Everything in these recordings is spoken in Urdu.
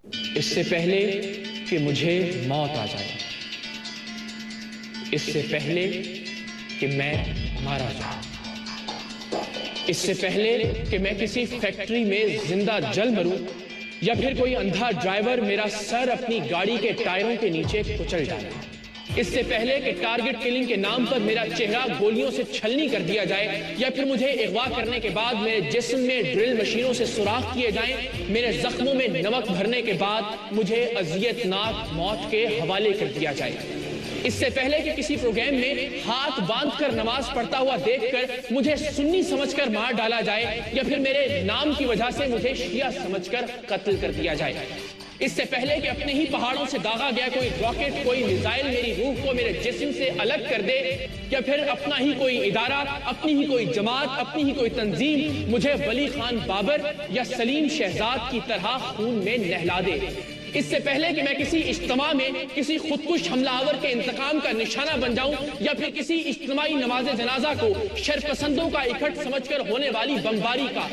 اس سے پہلے کہ مجھے موت آ جائے، اس سے پہلے کہ میں مارا جاؤں، اس سے پہلے کہ میں کسی فیکٹری میں زندہ جل مروں یا پھر کوئی اندھا ڈرائیور میرا سر اپنی گاڑی کے ٹائروں کے نیچے کچل ڈالے، اس سے پہلے کہ ٹارگٹ کلنگ کے نام پر میرا چہرہ گولیوں سے چھلنی کر دیا جائے یا پھر مجھے اغوا کرنے کے بعد میرے جسم میں ڈرل مشینوں سے سوراخ کیے جائیں، میرے زخموں میں نمک بھرنے کے بعد مجھے اذیتناک موت کے حوالے کر دیا جائے، اس سے پہلے کہ کسی پروگرام میں ہاتھ باندھ کر نماز پڑھتا ہوا دیکھ کر مجھے سنی سمجھ کر مار ڈالا جائے یا پھر میرے نام کی وجہ سے مجھے شیعہ سمجھ کر قتل کر دیا جائے، اس سے پہلے کہ اپنے ہی پہاڑوں سے داغا گیا کوئی راکٹ، کوئی میزائل میری روح کو میرے جسم سے الگ کر دے یا پھر اپنا ہی کوئی ادارہ، اپنی ہی کوئی جماعت، اپنی ہی کوئی تنظیم مجھے ولی خان بابر یا سلیم شہزاد کی طرح خون میں نہلا دے، اس سے پہلے کہ میں کسی اجتماع میں کسی خودکش حملہ آور کے انتقام کا نشانہ بن جاؤں یا پھر کسی اجتماعی نماز جنازہ کو شرپسندوں کا اکٹھ سمجھ کر ہونے والی بمباری کا،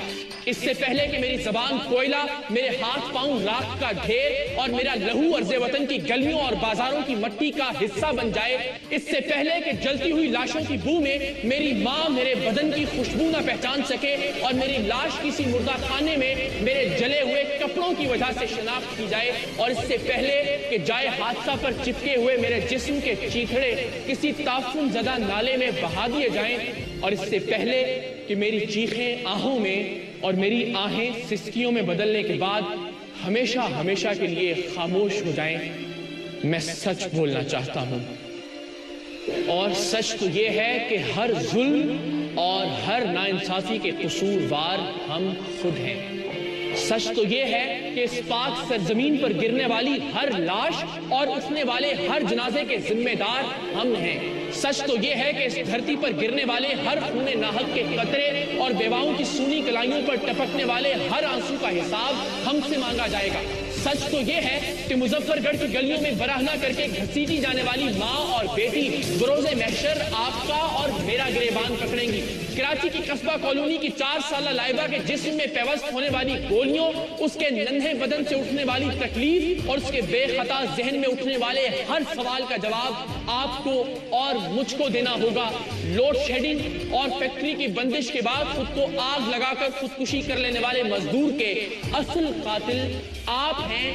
اس سے پہلے کہ میری زبان کوئلہ، میرے ہاتھ پاؤں راکھ کا ڈھیر اور میرا لہو عرض وطن کی گلیوں اور بازاروں کی مٹی کا حصہ بن جائے، اس سے پہلے کہ جلتی ہوئی لاشوں کی بو میں میری ماں میرے بدن کی خوشبو نہ پہچان سکے اور میری لاش کسی مردہ خانے میں میرے جلے ہوئے کپڑوں کی وجہ سے شناخت کی جائے، اور اس سے پہلے کہ جائے حادثہ پر چپکے ہوئے میرے جسم کے چیتھڑے کسی تعفن زدہ نالے میں بہا دیے جائیں، اور اس سے پہلے کہ میری چیخیں آہوں میں اور میری آہیں سسکیوں میں بدلنے کے بعد ہمیشہ ہمیشہ کے لیے خاموش ہو جائیں، میں سچ بولنا چاہتا ہوں، اور سچ تو یہ ہے کہ ہر ظلم اور ہر ناانصافی کے قصوروار ہم خود ہیں، سچ تو یہ ہے کہ اس پاک سرزمین پر گرنے والی ہر لاش اور اٹھنے والے ہر جنازے کے ذمہ دار ہم ہیں، سچ تو یہ ہے کہ اس دھرتی پر گرنے والے ہر خون ناحق کے قطرے اور بیواؤں کی سونی کلائیوں پر ٹپکنے والے ہر آنسو کا حساب ہم سے مانگا جائے گا، سچ تو یہ ہے کہ مظفر گڑھ کی گلیوں میں براہنا کر کے گھسیٹی جانے والی ماں اور بیٹی بروز محشر آپ کا اور میرا گریبان پکڑیں گی، کراچی کی قصبہ کالونی کی 4 سالہ لائبہ کے جسم میں پیوست ہونے والی گولیوں، اس کے ننھے بدن سے اٹھنے والی تکلیف اور اس کے بے خطا ذہن میں اٹھنے والے ہر سوال کا جواب آپ کو اور مجھ کو دینا ہوگا، لوڈ شیڈنگ اور فیکٹری کی بندش کے بعد خود کو آگ لگا کر خودکشی کر لینے والے مزدور کے اصل قاتل آپ ہیں،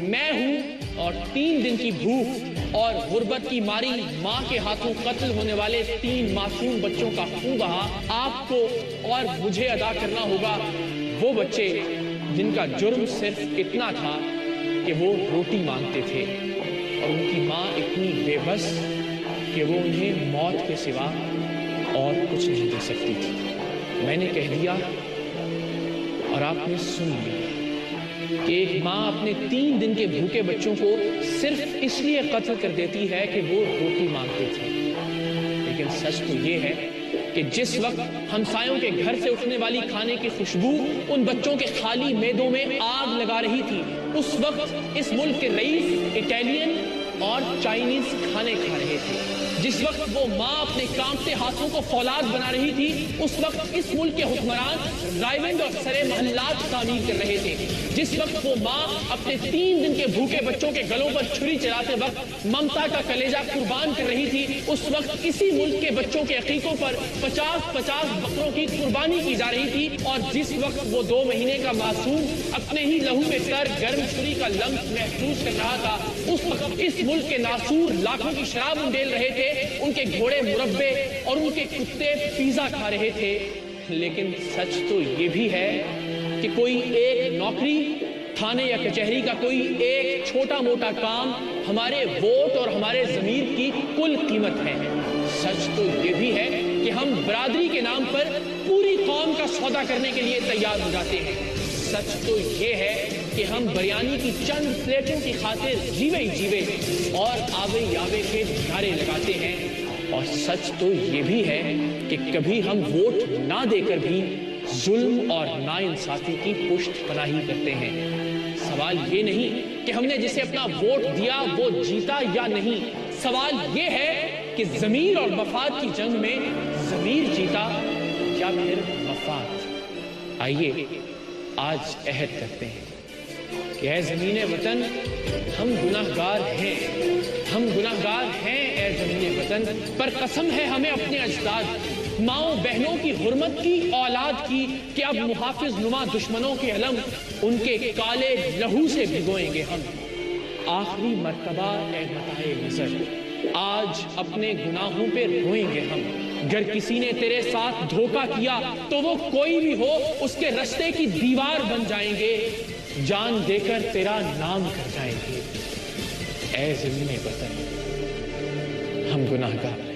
میں ہوں، اور 3 دن کی بھوک اور غربت کی ماری ماں کے ہاتھوں قتل ہونے والے 3 معصوم بچوں کا خون بہا آپ کو اور مجھے ادا کرنا ہوگا، وہ بچے جن کا جرم صرف اتنا تھا کہ وہ روٹی مانگتے تھے اور ان کی ماں اتنی بے بس کہ وہ انہیں موت کے سوا اور کچھ نہیں دے سکتی تھی، میں نے کہہ دیا اور آپ نے سن لیا کہ ایک ماں اپنے 3 دن کے بھوکے بچوں کو صرف اس لیے قتل کر دیتی ہے کہ وہ روٹی مانگتے تھے، لیکن سچ تو یہ ہے کہ جس وقت ہمسایوں کے گھر سے اٹھنے والی کھانے کی خوشبو ان بچوں کے خالی معدوں میں آگ لگا رہی تھی، اس وقت اس ملک کے رئیس اٹیلین اور چائنیز کھانے کھا رہے تھے، جس وقت وہ ماں اپنے کانپتے ہاتھوں کو فولاد بنا رہی تھی، اس وقت اس ملک کے حکمران ڈرائیونگ اور سرے محلات تعمیر کر رہے تھے، جس وقت وہ ماں اپنے 3 دن کے بھوکے بچوں کے گلوں پر چھری چلاتے وقت ممتا کا کلیجہ قربان کر رہی تھی، اس وقت اسی ملک کے بچوں کے عقیقوں پر 50-50 بکروں کی قربانی کی جا رہی تھی، اور جس وقت وہ 2 مہینے کا معصوم اپنے ہی لہو میں تر گرم چھری کا لمس محسوس کر رہا تھا، اس وقت اس ملک کے ناسور لاکھوں کی شراب انڈیل رہے تھے، ان کے گھوڑے مربے اور ان کے کتے پیزا کھا رہے تھے، لیکن سچ تو یہ بھی ہے کہ کوئی ایک نوکری، تھانے یا کچہری کا کوئی ایک چھوٹا موٹا کام ہمارے ووٹ اور ہمارے ضمیر کی کل قیمت ہے، سچ تو یہ بھی ہے کہ ہم برادری کے نام پر پوری قوم کا سودا کرنے کے لیے تیار ہو جاتے ہیں، سچ تو یہ ہے کہ ہم بریانی کی چند پلیٹوں کی خاطر جیوے جیوے اور آوے یاوے کے نعرے لگاتے ہیں، اور سچ تو یہ بھی ہے کہ کبھی ہم ووٹ نہ دے کر بھی ظلم اور ناانصافی کی پشت پناہی کرتے ہیں، سوال یہ نہیں کہ ہم نے جسے اپنا ووٹ دیا وہ جیتا یا نہیں، سوال یہ ہے کہ ضمیر اور مفاد کی جنگ میں ضمیر جیتا یا پھر مفاد۔ آئیے آج عہد کرتے ہیں کہ اے زمین وطن ہم گناہگار ہیں، ہم گناہگار ہیں اے زمین وطن، پر قسم ہے ہمیں اپنے اجداد ماؤں بہنوں کی حرمت کی، اولاد کی، کہ اب محافظ نما دشمنوں کے علم ان کے کالے لہو سے بھگوئیں گے ہم۔ آخری مرتبہ اے متاع نظر آج اپنے گناہوں پہ روئیں گے ہم۔ گر کسی نے تیرے ساتھ دھوکہ کیا تو وہ کوئی بھی ہو اس کے رستے کی دیوار بن جائیں گے، جان دے کر تیرا نام کر جائیں گے۔ اے زمین وطن ہم گناہگار